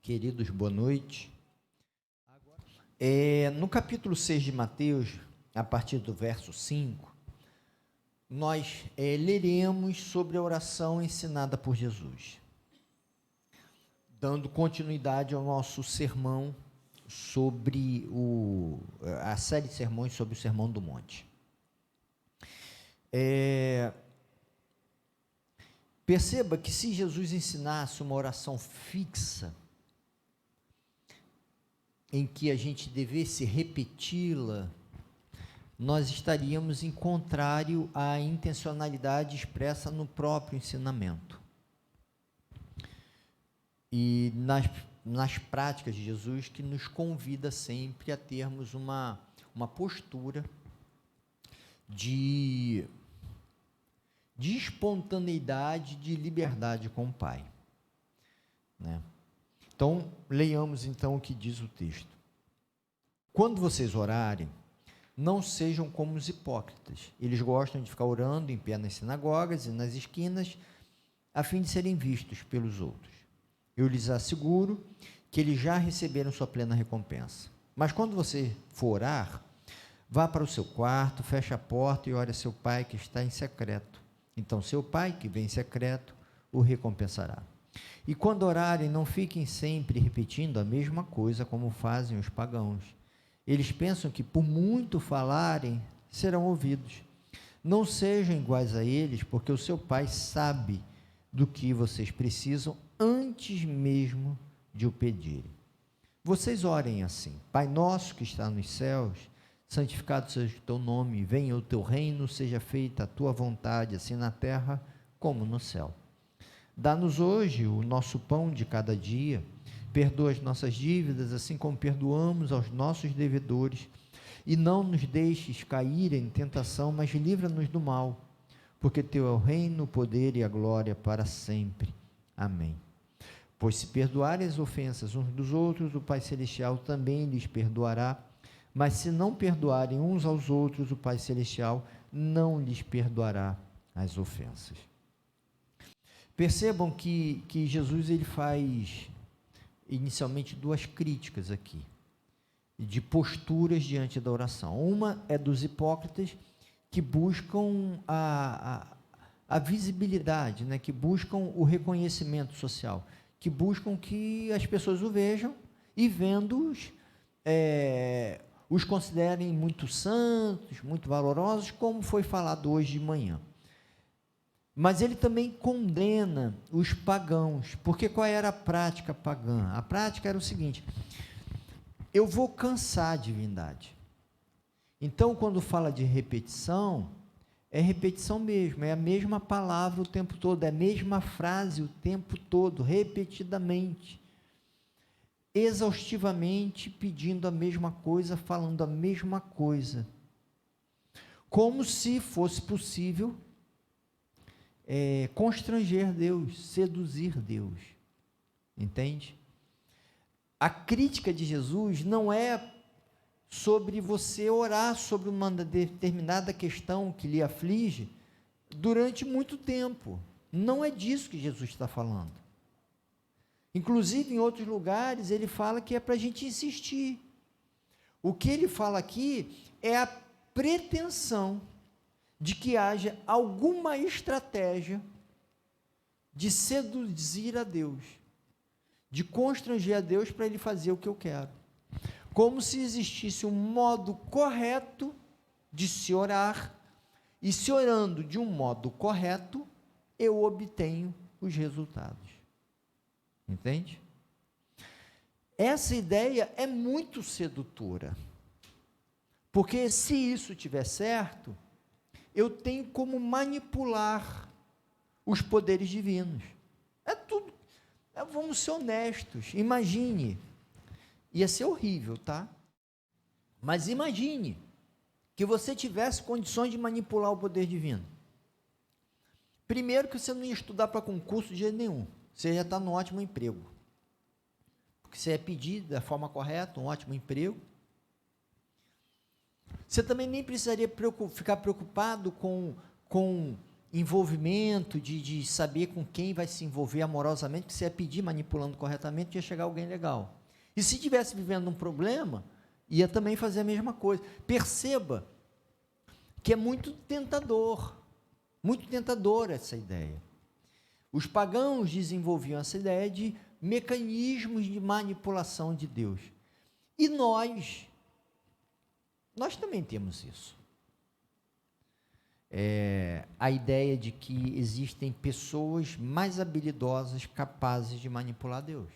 Queridos, boa noite. No capítulo 6 de Mateus, a partir do verso 5, nós leremos sobre a oração ensinada por Jesus, dando continuidade ao nosso sermão sobre a série de sermões sobre o Sermão do Monte. Perceba que se Jesus ensinasse uma oração fixa, em que a gente devesse repeti-la, nós estaríamos em contrário à intencionalidade expressa no próprio ensinamento. E nas práticas de Jesus, que nos convida sempre a termos uma postura de espontaneidade, de liberdade com o Pai, né? Então, leiamos então o que diz o texto. Quando vocês orarem, não sejam como os hipócritas. Eles gostam de ficar orando em pé nas sinagogas e nas esquinas, a fim de serem vistos pelos outros. Eu lhes asseguro que eles já receberam sua plena recompensa. Mas quando você for orar, vá para o seu quarto, feche a porta e ore a seu pai que está em secreto. Então seu pai, que vem em secreto, o recompensará. E quando orarem, não fiquem sempre repetindo a mesma coisa como fazem os pagãos. Eles pensam que por muito falarem, serão ouvidos. Não sejam iguais a eles, porque o seu pai sabe do que vocês precisam antes mesmo de o pedirem. Vocês orem assim: Pai nosso que está nos céus, santificado seja o teu nome, venha o teu reino, seja feita a tua vontade, assim na terra como no céu. Dá-nos hoje o nosso pão de cada dia, perdoa as nossas dívidas, assim como perdoamos aos nossos devedores, e não nos deixes cair em tentação, mas livra-nos do mal, porque teu é o reino, o poder e a glória para sempre. Amém. Pois se perdoarem as ofensas uns dos outros, o Pai Celestial também lhes perdoará, mas se não perdoarem uns aos outros, o Pai Celestial não lhes perdoará as ofensas. Percebam que Jesus ele faz inicialmente duas críticas aqui, de posturas diante da oração. Uma é dos hipócritas que buscam a visibilidade, né? Que buscam o reconhecimento social, que buscam que as pessoas o vejam e vendo-os, os considerem muito santos, muito valorosos, como foi falado hoje de manhã. Mas ele também condena os pagãos, porque qual era a prática pagã? A prática era o seguinte: eu vou cansar a divindade. Então, quando fala de repetição, é repetição mesmo, é a mesma palavra o tempo todo, é a mesma frase o tempo todo, repetidamente, exaustivamente pedindo a mesma coisa, falando a mesma coisa, como se fosse possível constranger Deus, seduzir Deus, entende? A crítica de Jesus não é sobre você orar sobre uma determinada questão que lhe aflige durante muito tempo, não é disso que Jesus está falando. Inclusive, em outros lugares, ele fala que é para a gente insistir. O que ele fala aqui é a pretensão de que haja alguma estratégia de seduzir a Deus, de constranger a Deus para ele fazer o que eu quero, como se existisse um modo correto de se orar, e se orando de um modo correto, eu obtenho os resultados, entende? Essa ideia é muito sedutora, porque se isso tiver certo, eu tenho como manipular os poderes divinos. É tudo. Vamos ser honestos. Imagine, ia ser horrível, tá? Mas imagine que você tivesse condições de manipular o poder divino. Primeiro que você não ia estudar para concurso de jeito nenhum. Você ia estar num ótimo emprego. Porque você ia pedir da forma correta, um ótimo emprego. Você também nem precisaria ficar preocupado com envolvimento, de saber com quem vai se envolver amorosamente, que você ia pedir manipulando corretamente, ia chegar alguém legal. E se estivesse vivendo um problema, ia também fazer a mesma coisa. Perceba que é muito tentadora essa ideia. Os pagãos desenvolviam essa ideia de mecanismos de manipulação de Deus. E nós também temos isso. A ideia de que existem pessoas mais habilidosas, capazes de manipular Deus.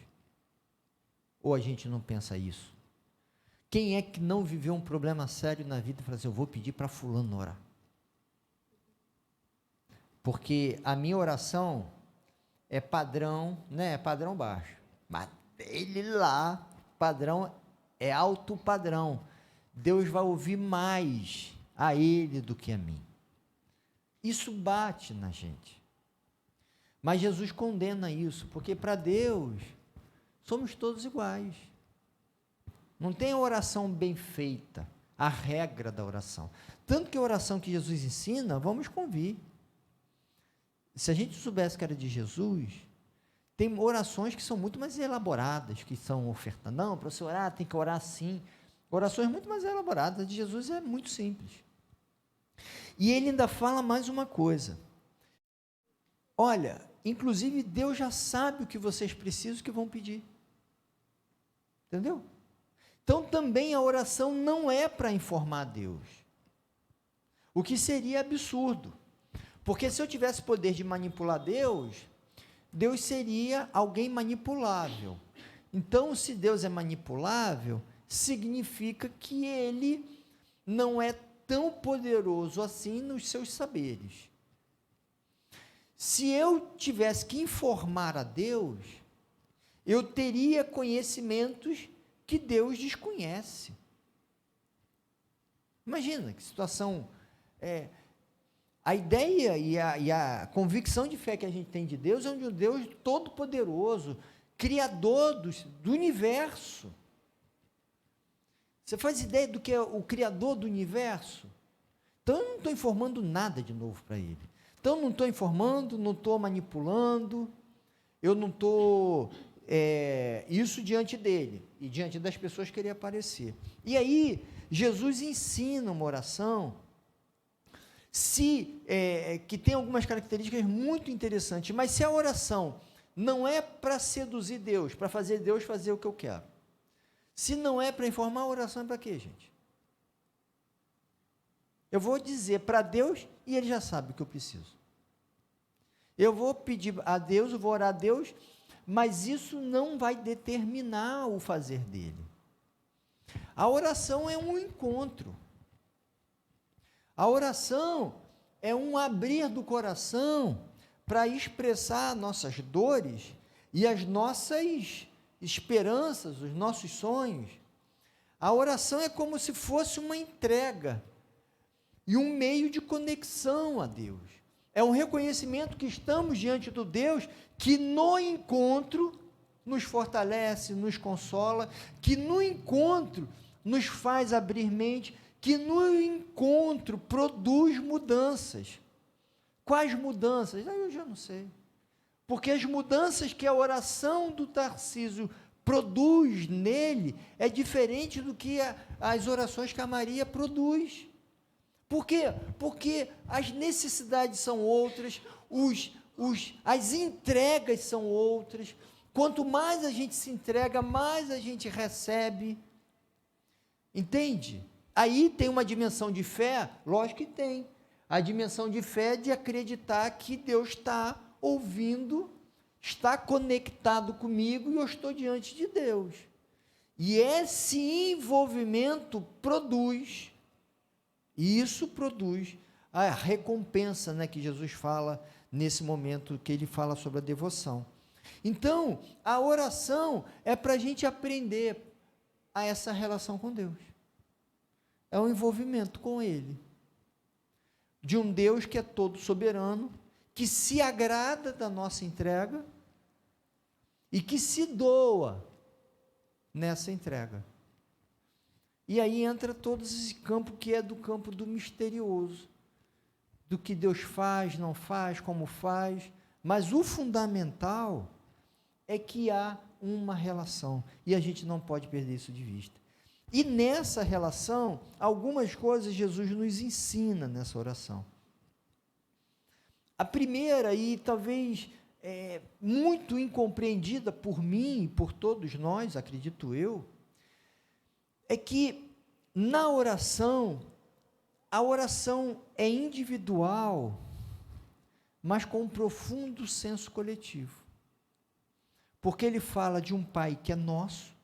Ou a gente não pensa isso? Quem é que não viveu um problema sério na vida e falou assim, eu vou pedir para fulano orar? Porque a minha oração é padrão, né? É padrão baixo. Mas ele lá, padrão é alto padrão. Deus vai ouvir mais a ele do que a mim. Isso bate na gente. Mas Jesus condena isso, porque para Deus somos todos iguais. Não tem oração bem feita, a regra da oração. Tanto que a oração que Jesus ensina, vamos convir. Se a gente soubesse que era de Jesus, tem orações que são muito mais elaboradas, que são oferta. Não, para você orar, tem que orar assim. Orações muito mais elaboradas. A de Jesus é muito simples. E ele ainda fala mais uma coisa. Olha, inclusive Deus já sabe o que vocês precisam, que vão pedir. Entendeu? Então também a oração não é para informar Deus. O que seria absurdo. Porque se eu tivesse poder de manipular Deus, Deus seria alguém manipulável. Então, se Deus é manipulável, significa que ele não é tão poderoso assim nos seus saberes. Se eu tivesse que informar a Deus, eu teria conhecimentos que Deus desconhece. Imagina que situação. A ideia e a convicção de fé que a gente tem de Deus é de um Deus todo-poderoso, criador do universo. Você faz ideia do que é o criador do universo? Então, eu não estou informando nada de novo para ele. Então, não estou informando, não estou manipulando, eu não estou isso diante dele e diante das pessoas que ele aparecer. E aí, Jesus ensina uma oração que tem algumas características muito interessantes, mas se a oração não é para seduzir Deus, para fazer Deus fazer o que eu quero, se não é para informar, a oração é para quê, gente? Eu vou dizer para Deus e ele já sabe o que eu preciso. Eu vou pedir a Deus, eu vou orar a Deus, mas isso não vai determinar o fazer dele. A oração é um encontro. A oração é um abrir do coração para expressar nossas dores e as nossas esperanças, os nossos sonhos. A oração é como se fosse uma entrega e um meio de conexão a Deus. É um reconhecimento que estamos diante do Deus que no encontro nos fortalece, nos consola, que no encontro nos faz abrir mente, que no encontro produz mudanças. Quais mudanças? Eu já não sei. Porque as mudanças que a oração do Tarcísio produz nele é diferente do que as orações que a Maria produz. Por quê? Porque as necessidades são outras, as entregas são outras. Quanto mais a gente se entrega, mais a gente recebe. Entende? Aí tem uma dimensão de fé, lógico que tem. A dimensão de fé de acreditar que Deus está ouvindo, está conectado comigo e eu estou diante de Deus. E esse envolvimento produz, e isso produz a recompensa, né, que Jesus fala nesse momento que ele fala sobre a devoção. Então, a oração é para a gente aprender a essa relação com Deus. É um envolvimento com Ele. De um Deus que é todo soberano, que se agrada da nossa entrega e que se doa nessa entrega. E aí entra todo esse campo que é do campo do misterioso. do que Deus faz, não faz, como faz, mas o fundamental é que há uma relação, e a gente não pode perder isso de vista. E nessa relação, algumas coisas Jesus nos ensina nessa oração. A primeira, e talvez muito incompreendida por mim e por todos nós, acredito eu, é que na oração, a oração é individual, mas com um profundo senso coletivo. Porque ele fala de um Pai que é nosso,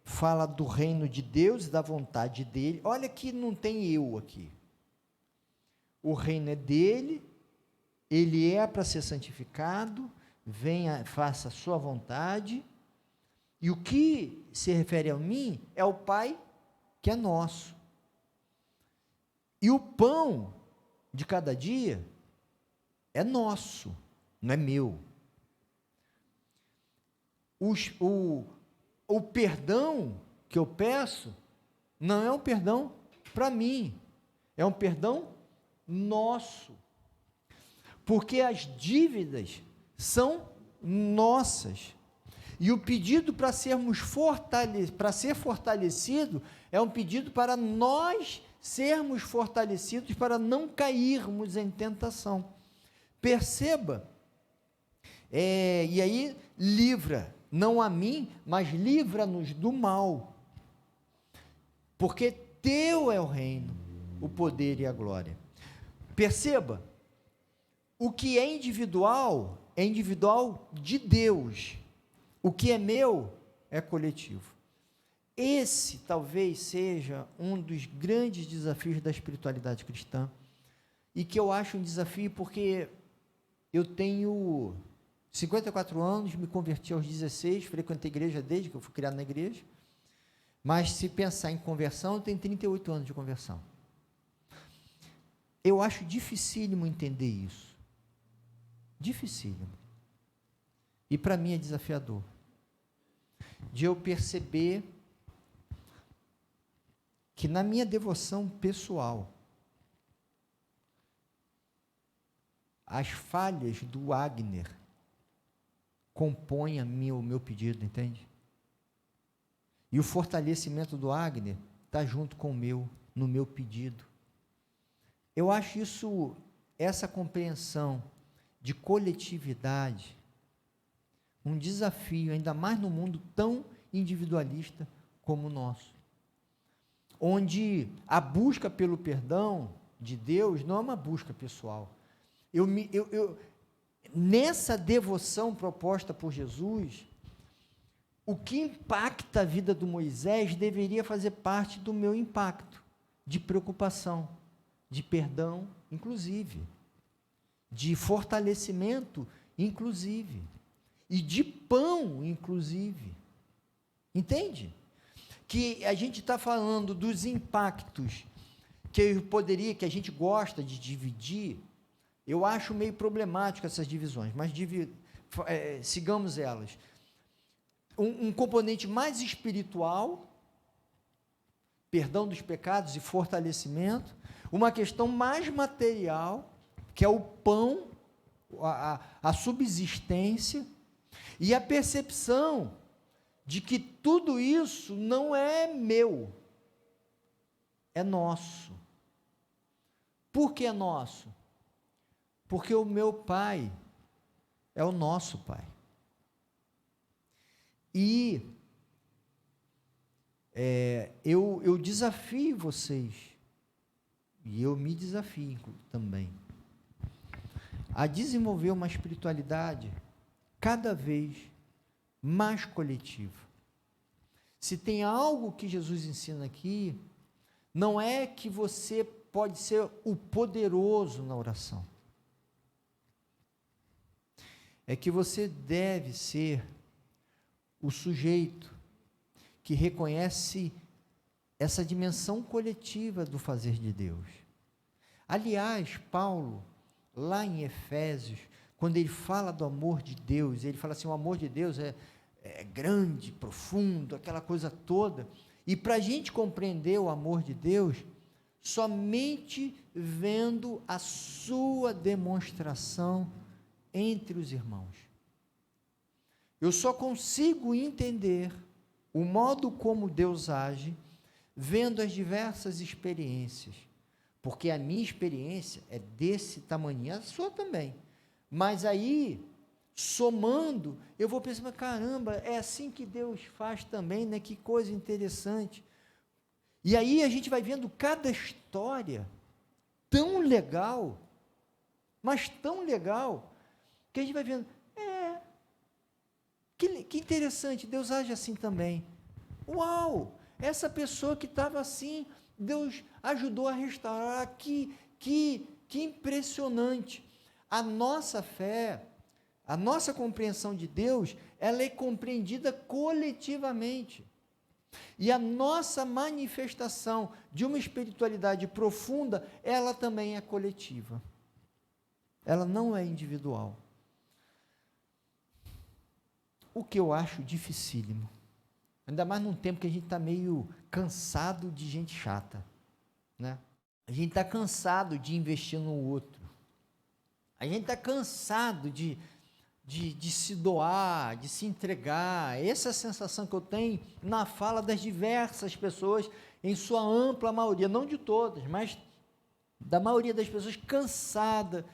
fala do reino de Deus e da vontade dele. Olha que não tem eu aqui. O reino é dele, ele é para ser santificado, venha, faça a sua vontade, e o que se refere a mim é o Pai que é nosso. E o pão de cada dia é nosso, não é meu. O perdão que eu peço não é um perdão para mim, é um perdão nosso. Porque as dívidas são nossas. E o pedido para ser fortalecido é um pedido para nós sermos fortalecidos, para não cairmos em tentação. Perceba, e aí livra, não a mim, mas livra-nos do mal, porque teu é o reino, o poder e a glória. Perceba, o que é individual de Deus, o que é meu é coletivo. Esse talvez seja um dos grandes desafios da espiritualidade cristã, e que eu acho um desafio porque eu tenho 54 anos, me converti aos 16, frequentei a igreja desde que eu fui criado na igreja, mas se pensar em conversão, eu tenho 38 anos de conversão. Eu acho dificílimo entender isso, dificílimo, e para mim é desafiador, de eu perceber que na minha devoção pessoal, as falhas do Wagner compõem o meu pedido, entende? E o fortalecimento do Wagner está junto com o meu, no meu pedido. Eu acho essa compreensão de coletividade, um desafio, ainda mais no mundo tão individualista como o nosso, onde a busca pelo perdão de Deus não é uma busca pessoal. Nessa devoção proposta por Jesus, o que impacta a vida do Moisés deveria fazer parte do meu impacto, de preocupação, de perdão, inclusive, de fortalecimento, inclusive, e de pão, inclusive. Entende? Que a gente está falando dos impactos que a gente gosta de dividir. Eu acho meio problemático essas divisões, mas sigamos elas. Um componente mais espiritual, perdão dos pecados e fortalecimento, uma questão mais material, que é o pão, a subsistência, e a percepção de que tudo isso não é meu, é nosso. Por que é nosso? Porque o meu Pai é o nosso Pai. E eu desafio vocês, e eu me desafio também, a desenvolver uma espiritualidade cada vez mais coletiva. Se tem algo que Jesus ensina aqui, não é que você pode ser o poderoso na oração, é que você deve ser o sujeito que reconhece essa dimensão coletiva do fazer de Deus. Aliás, Paulo, lá em Efésios, quando ele fala do amor de Deus, ele fala assim, o amor de Deus é grande, profundo, aquela coisa toda, E para a gente compreender o amor de Deus, somente vendo a sua demonstração entre os irmãos. Eu só consigo entender o modo como Deus age vendo as diversas experiências, porque a minha experiência é desse tamanho, a sua também, mas aí, somando, eu vou pensar, caramba, é assim que Deus faz também, né? Que coisa interessante. E aí a gente vai vendo cada história tão legal, mas tão legal, que a gente vai vendo, que interessante, Deus age assim também. Uau, essa pessoa que estava assim, Deus ajudou a restaurar, que impressionante. A nossa fé, a nossa compreensão de Deus, ela é compreendida coletivamente. E a nossa manifestação de uma espiritualidade profunda, ela também é coletiva. Ela não é individual. O que eu acho dificílimo. Ainda mais num tempo que a gente está meio cansado de gente chata, né? A gente está cansado de investir no outro. A gente está cansado de se doar, de se entregar. Essa é a sensação que eu tenho na fala das diversas pessoas, em sua ampla maioria, não de todas, mas da maioria das pessoas cansada.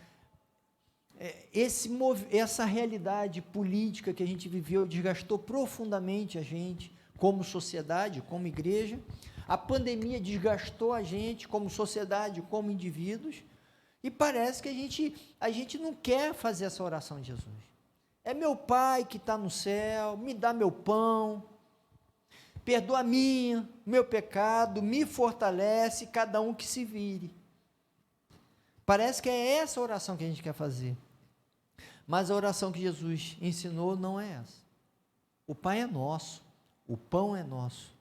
Essa realidade política que a gente viveu desgastou profundamente a gente, como sociedade, como igreja. A pandemia desgastou a gente como sociedade, como indivíduos, e parece que a gente não quer fazer essa oração de Jesus. É meu Pai que está no céu, me dá meu pão, perdoa meu pecado, me fortalece, cada um que se vire. Parece que é essa oração que a gente quer fazer. Mas a oração que Jesus ensinou não é essa. O Pai é nosso, o pão é nosso,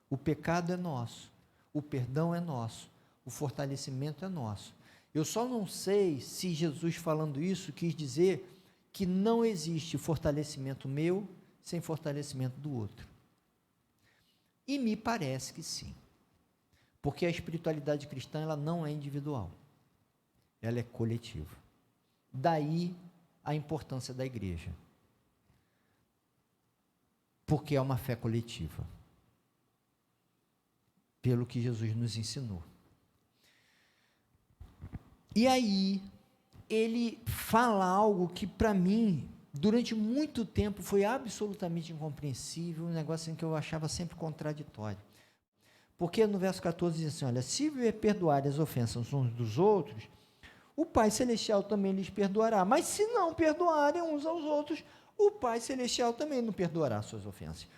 o pecado é nosso, o perdão é nosso, o fortalecimento é nosso. Eu só não sei se Jesus falando isso quis dizer que não existe fortalecimento meu sem fortalecimento do outro. E me parece que sim. Porque a espiritualidade cristã, ela não é individual. Ela é coletiva. Daí a importância da igreja. Porque é uma fé coletiva. Pelo que Jesus nos ensinou. E aí, ele fala algo que para mim, durante muito tempo, foi absolutamente incompreensível, um negócio em que eu achava sempre contraditório. Porque no verso 14 diz assim, olha, se perdoar as ofensas uns dos outros, o Pai Celestial também lhes perdoará. Mas se não perdoarem uns aos outros, o Pai Celestial também não perdoará suas ofensas.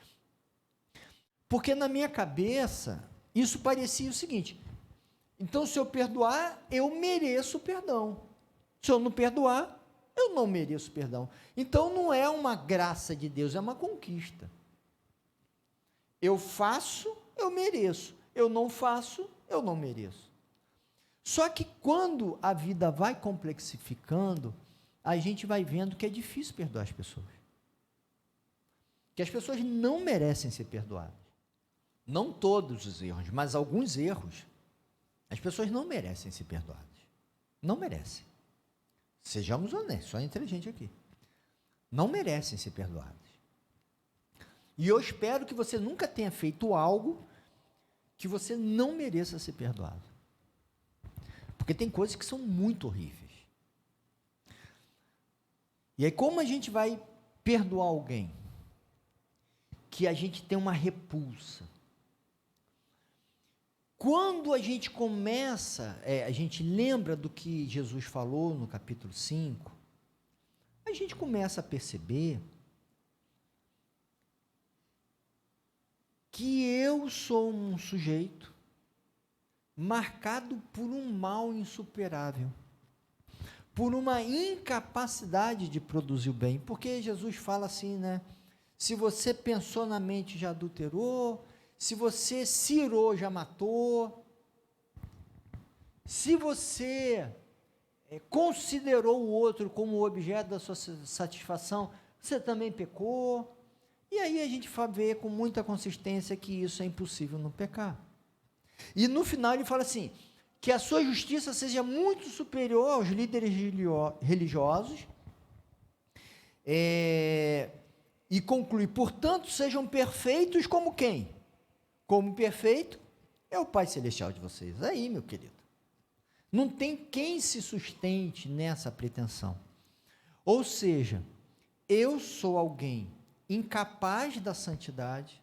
Porque na minha cabeça, isso parecia o seguinte, então se eu perdoar, eu mereço perdão. Se eu não perdoar, eu não mereço perdão. Então não é uma graça de Deus, é uma conquista. Eu faço, eu mereço. Eu não faço, eu não mereço. Só que quando a vida vai complexificando, a gente vai vendo que é difícil perdoar as pessoas. Que as pessoas não merecem ser perdoadas. Não todos os erros, mas alguns erros, as pessoas não merecem ser perdoadas. Não merecem. Sejamos honestos, só entre a gente aqui. Não merecem ser perdoadas. E eu espero que você nunca tenha feito algo que você não mereça ser perdoado. Porque tem coisas que são muito horríveis. E aí, como a gente vai perdoar alguém que a gente tem uma repulsa? Quando a gente começa, a gente lembra do que Jesus falou no capítulo 5, a gente começa a perceber que eu sou um sujeito marcado por um mal insuperável, por uma incapacidade de produzir o bem, porque Jesus fala assim, né? Se você pensou na mente, já adulterou, se você se irou, já matou, se você considerou o outro como objeto da sua satisfação, você também pecou, E aí a gente vê com muita consistência que isso é impossível não pecar. E no final ele fala assim, que a sua justiça seja muito superior aos líderes religiosos, e conclui, portanto, sejam perfeitos como quem? Como perfeito é o Pai Celestial de vocês. Aí, meu querido, não tem quem se sustente nessa pretensão. Ou seja, eu sou alguém incapaz da santidade,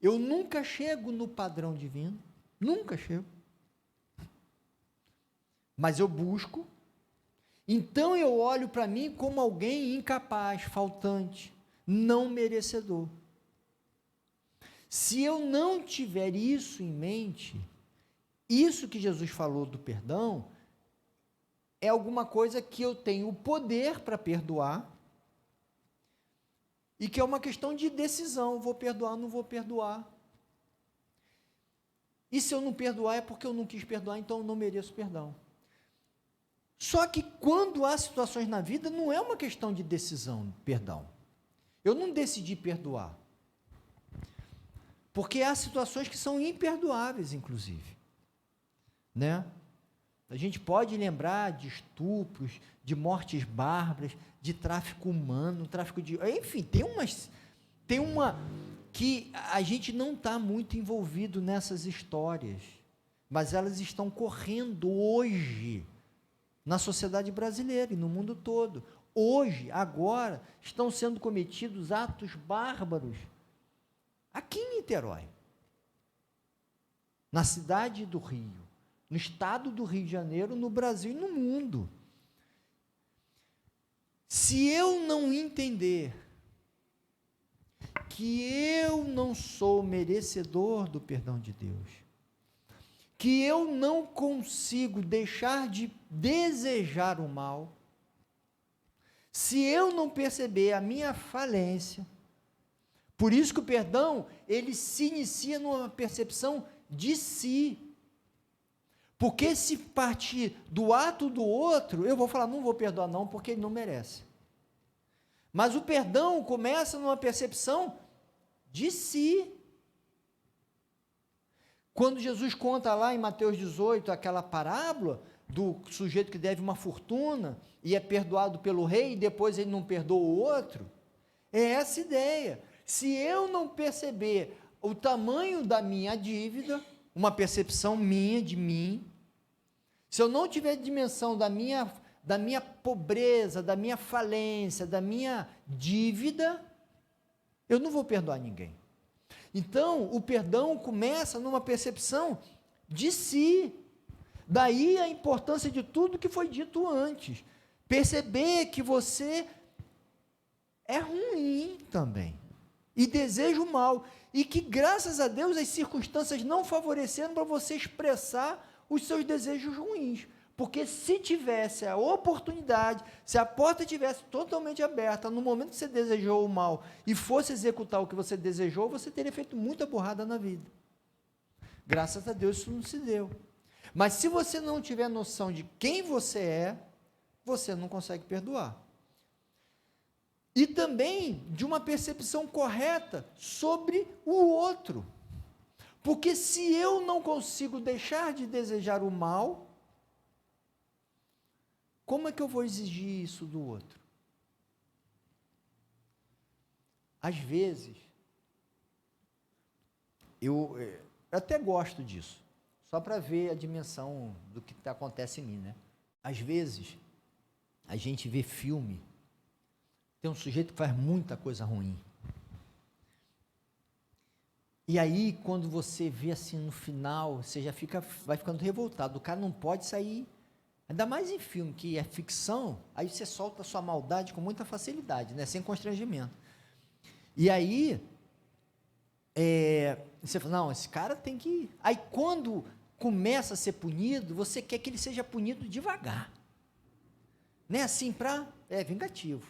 eu nunca chego no padrão divino, nunca chego, mas eu busco, então eu olho para mim como alguém incapaz, faltante, não merecedor. Se eu não tiver isso em mente, isso que Jesus falou do perdão, é alguma coisa que eu tenho o poder para perdoar, e que é uma questão de decisão, vou perdoar, não vou perdoar. E se eu não perdoar é porque eu não quis perdoar, então eu não mereço perdão. Só que quando há situações na vida, não é uma questão de decisão, perdão. Eu não decidi perdoar. Porque há situações que são imperdoáveis, inclusive. Né? A gente pode lembrar de estupros, de mortes bárbaras, de tráfico humano, tráfico de... Enfim, tem uma que a gente não está muito envolvido nessas histórias, mas elas estão correndo hoje na sociedade brasileira e no mundo todo. Hoje, agora, estão sendo cometidos atos bárbaros aqui em Niterói, na cidade do Rio, no estado do Rio de Janeiro, no Brasil e no mundo. Se eu não entender que eu não sou merecedor do perdão de Deus, que eu não consigo deixar de desejar o mal, se eu não perceber a minha falência, por isso que o perdão, ele se inicia numa percepção de si. Porque se partir do ato do outro, eu vou falar, não vou perdoar não, porque ele não merece. Mas o perdão começa numa percepção de si. Quando Jesus conta lá em Mateus 18, aquela parábola do sujeito que deve uma fortuna e é perdoado pelo rei e depois ele não perdoa o outro, é essa ideia. Se eu não perceber o tamanho da minha dívida, uma percepção minha, de mim, se eu não tiver dimensão da minha pobreza, da minha falência, da minha dívida, eu não vou perdoar ninguém. Então, o perdão começa numa percepção de si. Daí a importância de tudo que foi dito antes. Perceber que você é ruim também. E deseja o mal. E que, graças a Deus, as circunstâncias não favoreceram para você expressar os seus desejos ruins. Porque se tivesse a oportunidade, se a porta tivesse totalmente aberta, no momento que você desejou o mal e fosse executar o que você desejou, você teria feito muita burrada na vida. Graças a Deus isso não se deu. Mas se você não tiver noção de quem você é, você não consegue perdoar. E também de uma percepção correta sobre o outro. Porque se eu não consigo deixar de desejar o mal, como é que eu vou exigir isso do outro? Às vezes, eu até gosto disso, só para ver a dimensão do que acontece em mim, né? Às vezes, a gente vê filme, tem um sujeito que faz muita coisa ruim. E aí, quando você vê assim no final, você já vai ficando revoltado. O cara não pode sair, ainda mais em filme, que é ficção, aí você solta a sua maldade com muita facilidade, né? Sem constrangimento. E aí, você fala, não, esse cara tem que... Aí, quando começa a ser punido, você quer que ele seja punido devagar. Né? Assim, vingativo.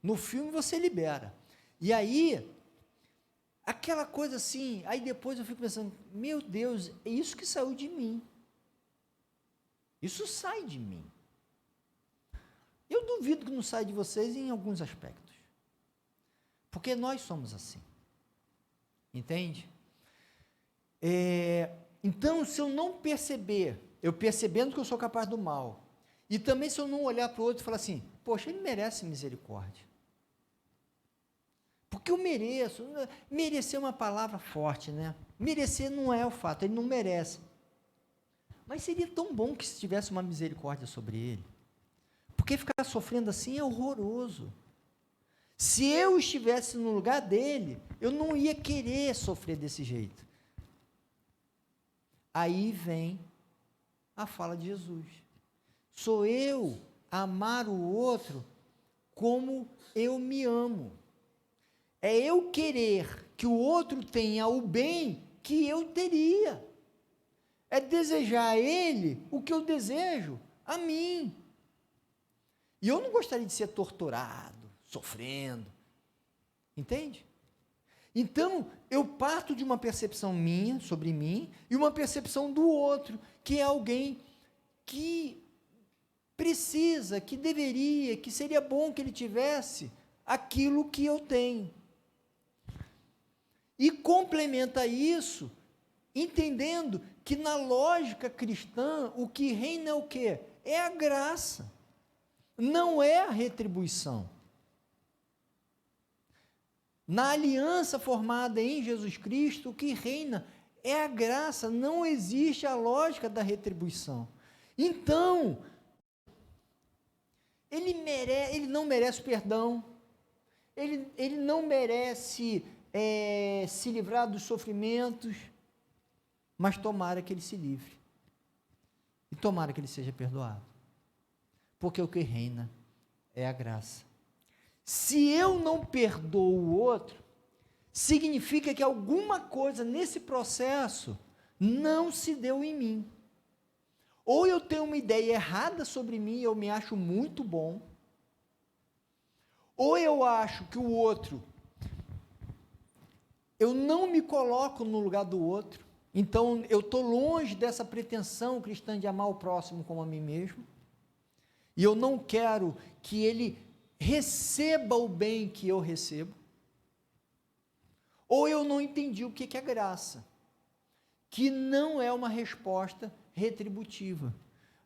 No filme você libera. E aí, aquela coisa assim, aí depois eu fico pensando, meu Deus, é isso que saiu de mim. Isso sai de mim. Eu duvido que não saia de vocês em alguns aspectos. Porque nós somos assim. Entende? Então, se eu não perceber, eu percebendo que eu sou capaz do mal, e também se eu não olhar para o outro e falar assim, poxa, ele merece misericórdia. Porque eu mereço. Merecer é uma palavra forte, né? Merecer não é o fato, ele não merece. Mas seria tão bom que se tivesse uma misericórdia sobre ele. Porque ficar sofrendo assim é horroroso. Se eu estivesse no lugar dele, eu não ia querer sofrer desse jeito. Aí vem a fala de Jesus. Sou eu amar o outro como eu me amo. É eu querer que o outro tenha o bem que eu teria. É desejar a ele o que eu desejo a mim. E eu não gostaria de ser torturado, sofrendo. Entende? Então, eu parto de uma percepção minha, sobre mim, e uma percepção do outro, que é alguém que precisa, que deveria, que seria bom que ele tivesse aquilo que eu tenho. E complementa isso, entendendo que na lógica cristã, o que reina é o quê? É a graça, não é a retribuição. Na aliança formada em Jesus Cristo, o que reina é a graça, não existe a lógica da retribuição. Então, ele não merece perdão, ele não merece se livrar dos sofrimentos, mas tomara que ele se livre, e tomara que ele seja perdoado, porque o que reina é a graça. Se eu não perdoo o outro, significa que alguma coisa nesse processo não se deu em mim. Ou eu tenho uma ideia errada sobre mim, eu me acho muito bom, ou eu acho que o outro, eu não me coloco no lugar do outro, então eu estou longe dessa pretensão cristã de amar o próximo como a mim mesmo, e eu não quero que ele receba o bem que eu recebo, ou eu não entendi o que é graça, que não é uma resposta retributiva,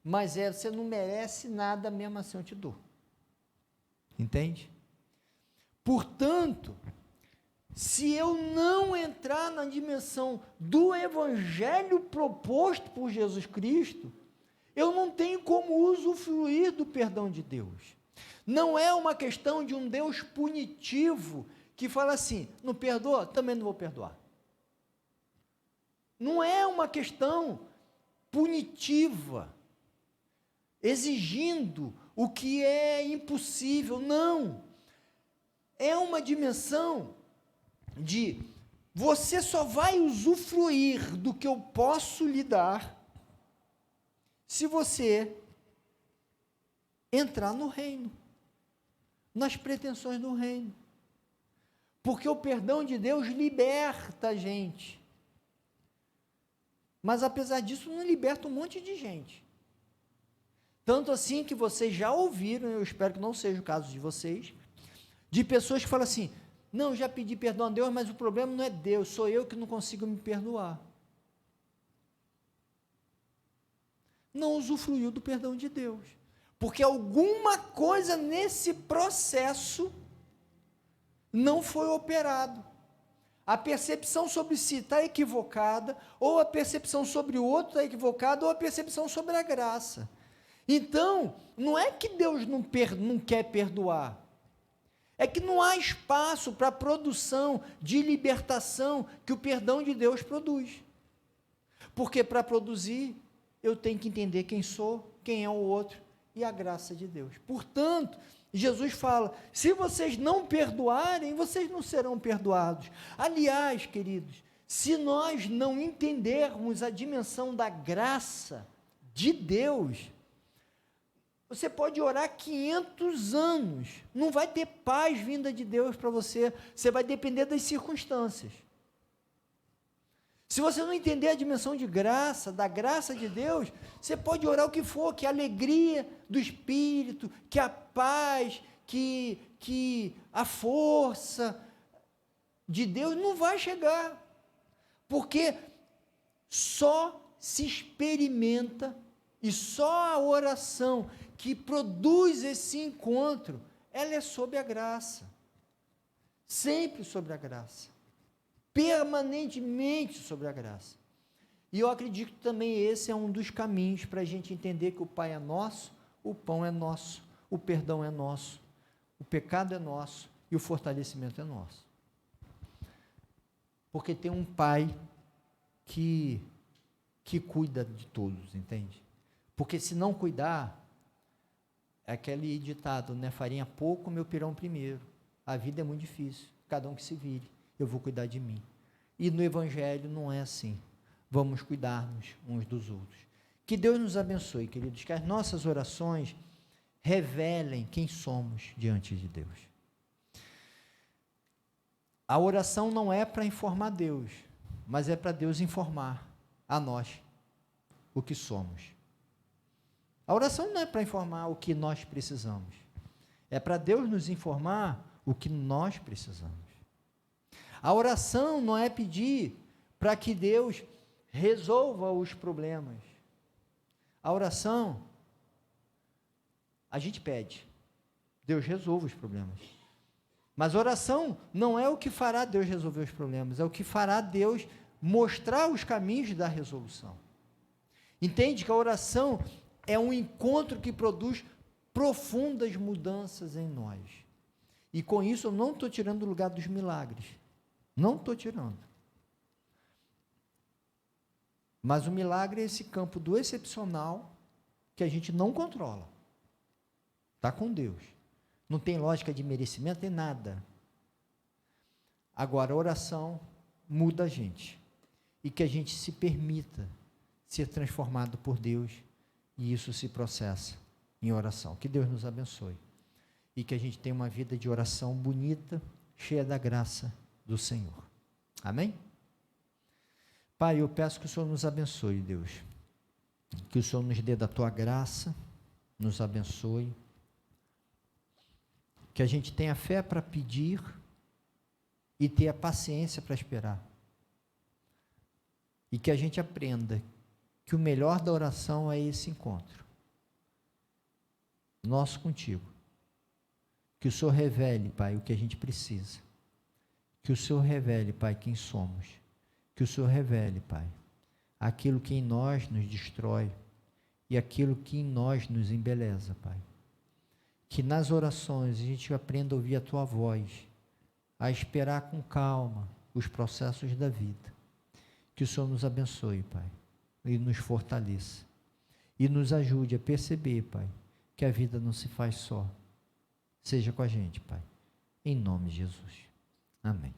mas você não merece nada, mesmo assim eu te dou. Entende? Portanto, se eu não entrar na dimensão do evangelho proposto por Jesus Cristo, eu não tenho como usufruir do perdão de Deus. Não é uma questão de um Deus punitivo que fala assim, não perdoa, também não vou perdoar. Não é uma questão punitiva, exigindo o que é impossível, não. É uma dimensão de você só vai usufruir do que eu posso lhe dar se você entrar no reino, nas pretensões do reino. Porque o perdão de Deus liberta a gente. Mas apesar disso, não liberta um monte de gente. Tanto assim que vocês já ouviram, eu espero que não seja o caso de vocês, de pessoas que falam assim, não, já pedi perdão a Deus, mas o problema não é Deus, sou eu que não consigo me perdoar. Não usufruiu do perdão de Deus. Porque alguma coisa nesse processo não foi operado. A percepção sobre si está equivocada, ou a percepção sobre o outro está equivocada, ou a percepção sobre a graça. Então, não é que Deus não quer perdoar, é que não há espaço para a produção de libertação que o perdão de Deus produz. Porque para produzir, eu tenho que entender quem sou, quem é o outro e a graça de Deus. Portanto, Jesus fala, se vocês não perdoarem, vocês não serão perdoados. Aliás, queridos, se nós não entendermos a dimensão da graça de Deus, você pode orar 500 anos, não vai ter paz vinda de Deus para você, você vai depender das circunstâncias. Se você não entender a dimensão de graça, da graça de Deus, você pode orar o que for, que a alegria do Espírito, que a paz, que a força de Deus não vai chegar, porque só se experimenta e só a oração que produz esse encontro, ela é sob a graça, sempre sobre a graça, permanentemente sobre a graça. E eu acredito que também esse é um dos caminhos para a gente entender que o Pai é nosso, o pão é nosso, o perdão é nosso, o pecado é nosso e o fortalecimento é nosso. Porque tem um Pai que cuida de todos, entende? Porque se não cuidar, é aquele ditado, né? Farinha pouco, meu pirão primeiro. A vida é muito difícil, cada um que se vire, eu vou cuidar de mim. E no Evangelho não é assim. Vamos cuidar-nos uns dos outros. Que Deus nos abençoe, queridos, que as nossas orações revelem quem somos diante de Deus. A oração não é para informar Deus, mas é para Deus informar a nós o que somos. A oração não é para informar o que nós precisamos, é para Deus nos informar o que nós precisamos. A oração não é pedir para que Deus resolva os problemas. A oração, a gente pede, Deus resolva os problemas. Mas oração não é o que fará Deus resolver os problemas, é o que fará Deus mostrar os caminhos da resolução. Entende que a oração é um encontro que produz profundas mudanças em nós. E com isso eu não estou tirando o lugar dos milagres. Não estou tirando. Mas o milagre é esse campo do excepcional que a gente não controla. Está com Deus. Não tem lógica de merecimento, tem nada. Agora, a oração muda a gente. E que a gente se permita ser transformado por Deus. E isso se processa em oração. Que Deus nos abençoe. E que a gente tenha uma vida de oração bonita, cheia da graça do Senhor. Amém? Pai, eu peço que o Senhor nos abençoe, Deus. Que o Senhor nos dê da tua graça, nos abençoe. Que a gente tenha fé para pedir e ter a paciência para esperar. E que a gente aprenda que o melhor da oração é esse encontro nosso contigo. Que o Senhor revele, Pai, o que a gente precisa. Que o Senhor revele, Pai, quem somos. Que o Senhor revele, Pai, aquilo que em nós nos destrói e aquilo que em nós nos embeleza, Pai. Que nas orações a gente aprenda a ouvir a Tua voz, a esperar com calma os processos da vida. Que o Senhor nos abençoe, Pai, e nos fortaleça. E nos ajude a perceber, Pai, que a vida não se faz só. Seja com a gente, Pai. Em nome de Jesus. Amém.